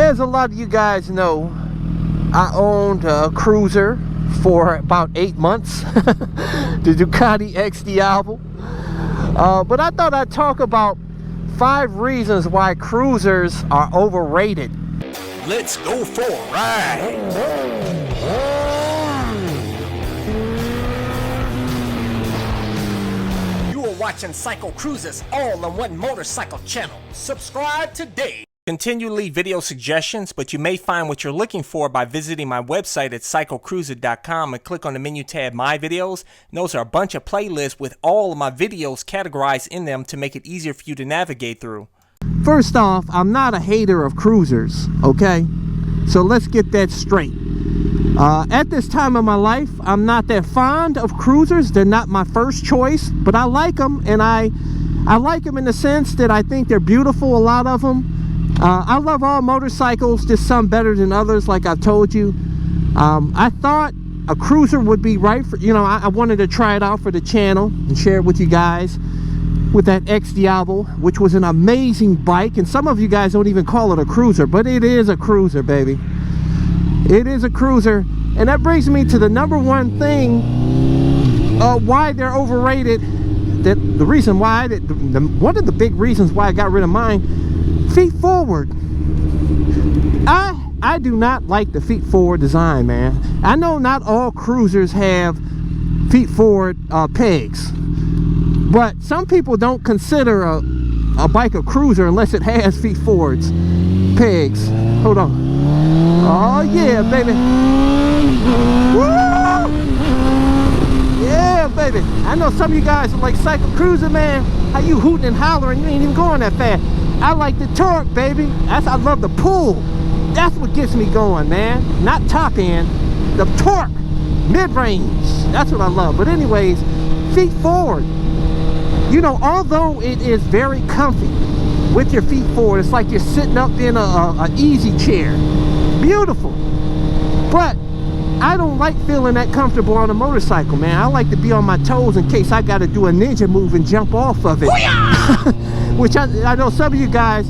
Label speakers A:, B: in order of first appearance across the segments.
A: As a lot of you guys know, I owned a cruiser for about 8 months, the Ducati X Diablo. But I thought I'd talk about 5 reasons why cruisers are overrated.
B: Let's go for a ride. You are watching CycleCruza's all-in-one motorcycle channel. Subscribe today. Continue to leave video suggestions, but you may find what you're looking for by visiting my website at CycleCruza.com and click on the menu tab My Videos. And those are a bunch of playlists with all of my videos categorized in them to make it easier for you to navigate through.
A: First off, I'm not a hater of cruisers, okay? So let's get that straight. At this time of my life, I'm not that fond of cruisers. They're not my first choice, but I like them, and I like them in the sense that I think they're beautiful, a lot of them. I love all motorcycles, just some better than others, like I've told you. I thought a cruiser would be right for, you know, I wanted to try it out for the channel and share it with you guys with that X Diablo, which was an amazing bike. And some of you guys don't even call it a cruiser, but it is a cruiser, baby. It is a cruiser. And that brings me to the number one thing, why they're overrated. That the reason why, one of the big reasons why I got rid of mine, feet forward. I do not like the feet forward design, man. I know not all cruisers have feet forward pegs, but some people don't consider a bike a cruiser unless it has feet forwards pegs. Hold on. Oh yeah, baby. Woo! Yeah, baby. I know some of you guys are like, CycleCruza, man, how you hooting and hollering, you ain't even going that fast. I like the torque, baby. I love the pull. That's what gets me going, man. Not top end, the torque, mid-range. That's what I love. But anyways, feet forward. You know, although it is very comfy with your feet forward, it's like you're sitting up in a easy chair. Beautiful. But I don't like feeling that comfortable on a motorcycle, man. I like to be on my toes in case I got to do a ninja move and jump off of it. Which I know some of you guys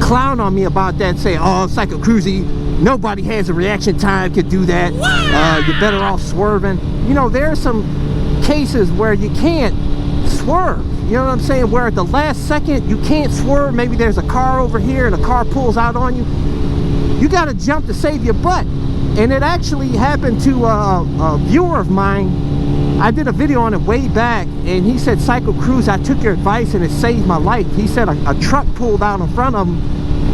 A: clown on me about that, say, oh, CycleCruza, nobody has a reaction time, could do that. You're better off swerving. You know, there are some cases where you can't swerve. You know what I'm saying? Where at the last second you can't swerve. Maybe there's a car over here and a car pulls out on you. You got to jump to save your butt. And it actually happened to a viewer of mine. I did a video on it way back, and he said, CycleCruza, I took your advice and it saved my life. He said a truck pulled out in front of him,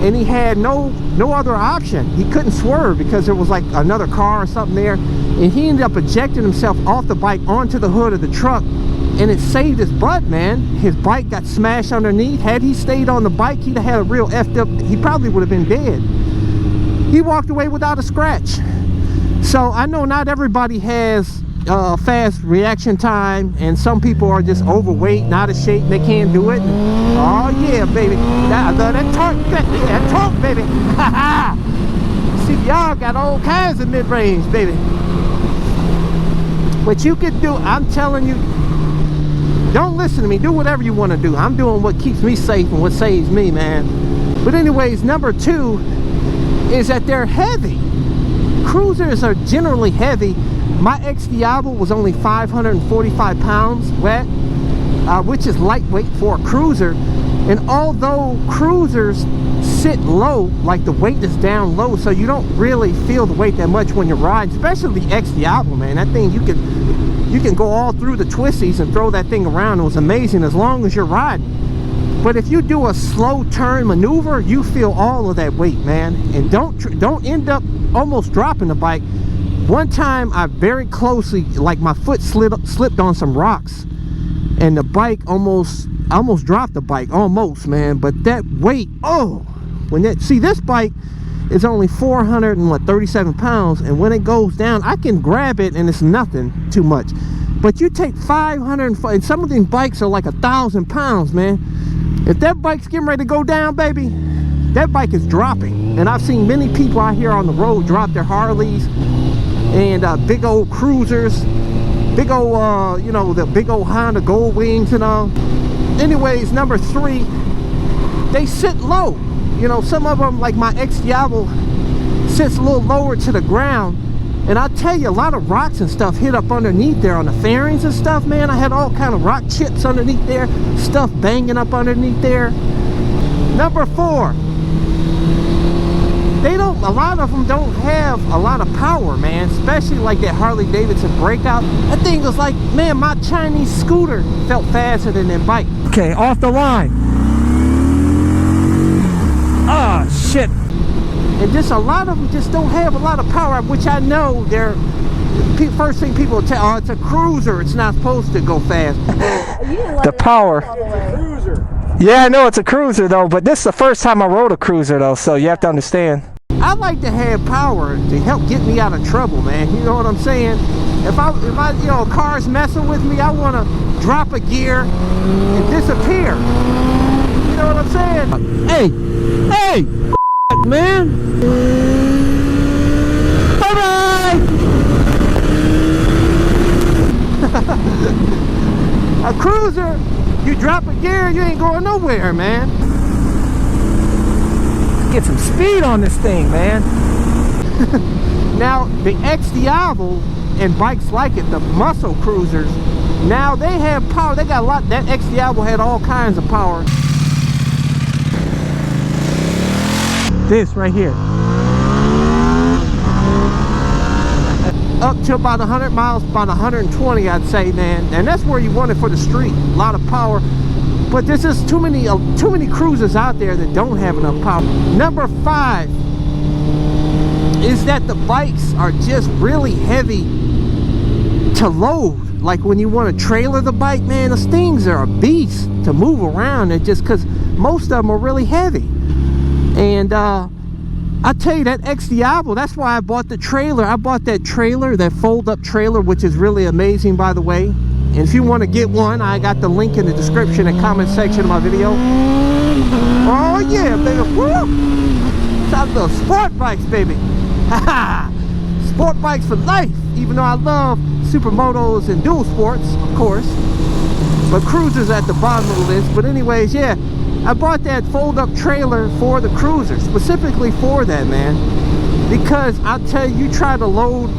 A: and he had no other option. He couldn't swerve because there was like another car or something there, and he ended up ejecting himself off the bike onto the hood of the truck, and it saved his butt, man. His bike got smashed underneath. Had he stayed on the bike, he'd have had a real effed up, he probably would have been dead. He walked away without a scratch. So I know not everybody has fast reaction time, and some people are just overweight, not of shape, they can't do it. Oh yeah, baby, that torque, baby. See, y'all got all kinds of mid-range, baby. What you could do, I'm telling you, don't listen to me, do whatever you want to do. I'm doing what keeps me safe and what saves me, man. But anyways, number 2 is that they're heavy. Cruisers are generally heavy. My X Diablo was only 545 pounds wet, which is lightweight for a cruiser. And although cruisers sit low, like the weight is down low, so you don't really feel the weight that much when you're riding, especially the X Diablo, man. That thing, you can go all through the twisties and throw that thing around. It was amazing as long as you're riding. But if you do a slow turn maneuver, you feel all of that weight, man. And don't end up almost dropping the bike. One time I very closely, like my foot slipped on some rocks, and the bike I almost dropped the bike, almost, man. But that weight, oh, see, this bike is only 437 pounds, and when it goes down, I can grab it and it's nothing too much. But you take 500, and some of these bikes are like 1,000 pounds, man. If that bike's getting ready to go down, baby, that bike is dropping. And I've seen many people out here on the road drop their Harleys and big old cruisers, big old, you know, the big old Honda Gold Wings and all. Anyways, number 3, they sit low. You know, some of them, like my X Diablo, sits a little lower to the ground. And I tell you, a lot of rocks and stuff hit up underneath there on the fairings and stuff, man. I had all kind of rock chips underneath there, stuff banging up underneath there. Number 4, a lot of them don't have a lot of power, man, especially like that Harley Davidson Breakout. That thing was like, man, my Chinese scooter felt faster than that bike. Okay, off the line. Ah, shit. And just a lot of them just don't have a lot of power, which I know they're, first thing people will tell, oh, it's a cruiser, it's not supposed to go fast. The power. Yeah, I know it's a cruiser though, but this is the first time I rode a cruiser though, so you have to understand. I like to have power to help get me out of trouble, man. You know what I'm saying? If I you know, a car's messing with me, I want to drop a gear and disappear. You know what I'm saying? Hey, man. Bye-bye. A cruiser, you drop a gear, you ain't going nowhere, man. Get some speed on this thing, man. Now, the X Diablo and bikes like it, the muscle cruisers, now they have power. They got a lot. That X Diablo had all kinds of power. This right here. Up to about 100 miles, about 120, I'd say, man. And that's where you want it for the street. A lot of power. But there's just too many cruisers out there that don't have enough power. Number 5 is that the bikes are just really heavy to load. Like when you want to trailer the bike, man, those things are a beast to move around. And just because most of them are really heavy. And I tell you, that X Diablo, that's why I bought the trailer. I bought that trailer, that fold-up trailer, which is really amazing, by the way. And if you want to get one, I got the link in the description and comment section of my video. Oh yeah, baby. Woo! Shout out to sport bikes, baby. Haha! Sport bikes for life. Even though I love supermotos and dual sports, of course. But cruisers at the bottom of the list. But anyways, yeah. I bought that fold-up trailer for the cruiser, specifically for that, man. Because I'll tell you, you try to load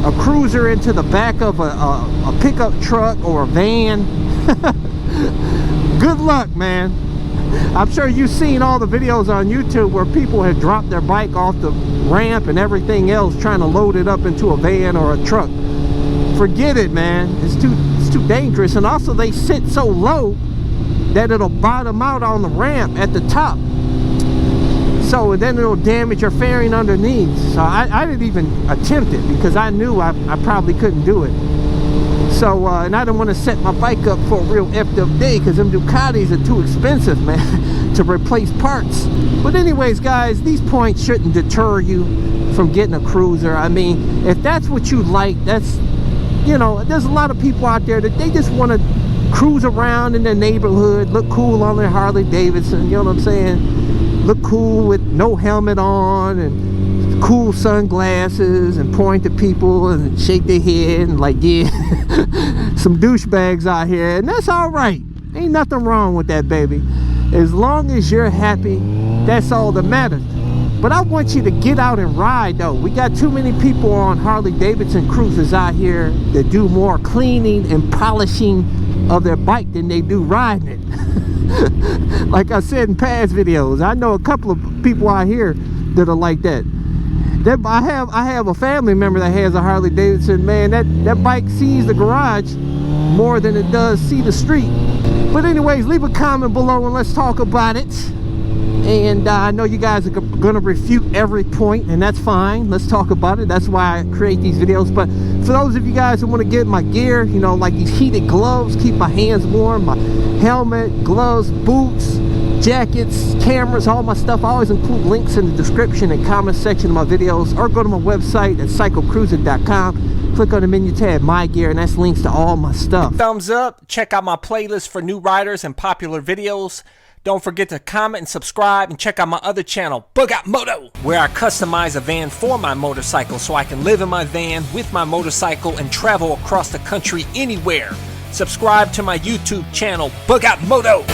A: a cruiser into the back of a pickup truck or a van. Good luck, man. I'm sure you've seen all the videos on YouTube where people have dropped their bike off the ramp and everything else trying to load it up into a van or a truck. Forget it, man. It's too dangerous. And also they sit so low that it'll bottom out on the ramp at the top. So then it'll damage your fairing underneath. So I didn't even attempt it because I knew I probably couldn't do it. So, and I didn't want to set my bike up for a real effed up day because them Ducatis are too expensive, man, to replace parts. But anyways, guys, these points shouldn't deter you from getting a cruiser. I mean, if that's what you like, that's, you know, there's a lot of people out there that they just want to cruise around in their neighborhood, look cool on their Harley Davidson, you know what I'm saying? Look cool with no helmet on and cool sunglasses and point to people and shake their head and like, yeah, some douchebags out here. And that's all right. Ain't nothing wrong with that, baby. As long as you're happy, that's all that matters. But I want you to get out and ride, though. We got too many people on Harley Davidson cruisers out here that do more cleaning and polishing of their bike than they do riding it. Like I said in past videos, I know a couple of people out here that are like that. I have a family member that has a Harley Davidson. Man, that bike sees the garage more than it does see the street. But anyways, leave a comment below and let's talk about it. And I know you guys are going to refute every point, and that's fine. Let's talk about it. That's why I create these videos. But for those of you guys who want to get my gear, you know, like these heated gloves, keep my hands warm, my helmet, gloves, boots, jackets, cameras, all my stuff, I always include links in the description and comment section of my videos, or go to my website at CycleCruza.com. Click on the menu tab, My Gear, and that's links to all my stuff.
B: Thumbs up. Check out my playlist for new riders and popular videos. Don't forget to comment and subscribe, and check out my other channel, Bug Out Moto, where I customize a van for my motorcycle so I can live in my van with my motorcycle and travel across the country anywhere. Subscribe to my YouTube channel, Bug Out Moto.